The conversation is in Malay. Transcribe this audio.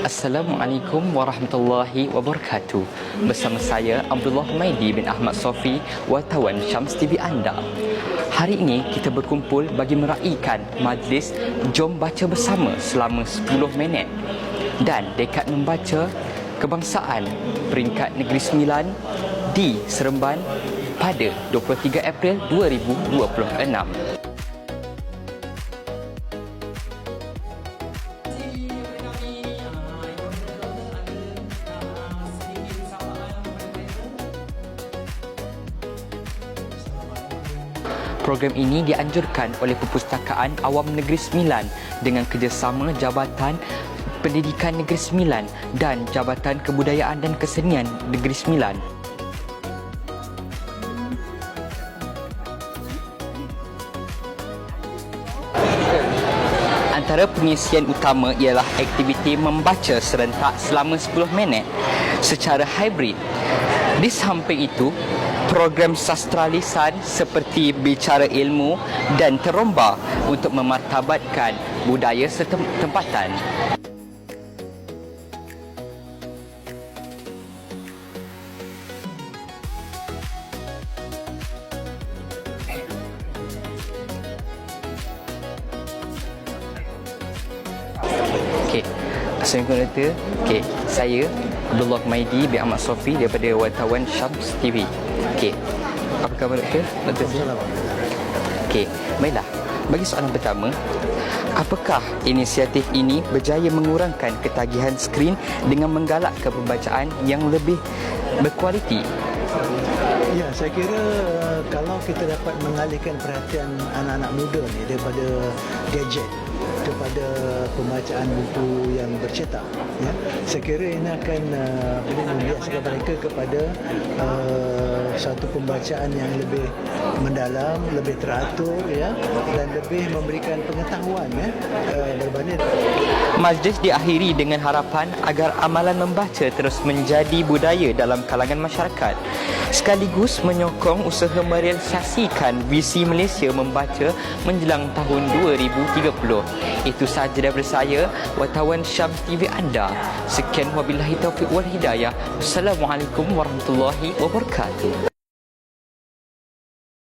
Assalamualaikum warahmatullahi wabarakatuh. Bersama saya Abdullah Humaidi bin Ahmad Sofi, wartawan Syams TV anda. Hari ini kita berkumpul bagi meraihkan majlis Jom Baca Bersama selama 10 minit dan dekad membaca kebangsaan peringkat Negeri Sembilan di Seremban pada 23 April 2026. Program ini dianjurkan oleh Perpustakaan Awam Negeri Sembilan dengan kerjasama Jabatan Pendidikan Negeri Sembilan dan Jabatan Kebudayaan dan Kesenian Negeri Sembilan. Antara pengisian utama ialah aktiviti membaca serentak selama 10 minit secara hybrid. Di samping itu, program sastra lisan seperti bicara ilmu dan teromba untuk memartabatkan budaya setempatan. Okey, Assalamualaikum. Okey, saya Abdullah Humaidi bin Ahmad Sofi daripada wartawan Syams TV. Okey, apa khabar doktor? Okey, baiklah. Bagi soalan pertama, apakah inisiatif ini berjaya mengurangkan ketagihan skrin dengan menggalakkan pembacaan yang lebih berkualiti? Ya, saya kira kalau kita dapat mengalihkan perhatian anak-anak muda ni daripada gadget kepada pembacaan buku yang bercetak, ya, saya kira ini akan boleh membiasakan mereka kepada satu pembacaan yang lebih mendalam, lebih teratur, ya, dan lebih memberikan pengetahuan, ya, berbanding. Majlis diakhiri dengan harapan agar amalan membaca terus menjadi budaya dalam kalangan masyarakat, sekaligus menyokong usaha merealisasikan visi Malaysia membaca menjelang tahun 2030. Itu sahaja daripada saya, wartawan Syams TV anda. Sekian wabillahi taufiq wal hidayah. Assalamualaikum warahmatullahi wabarakatuh.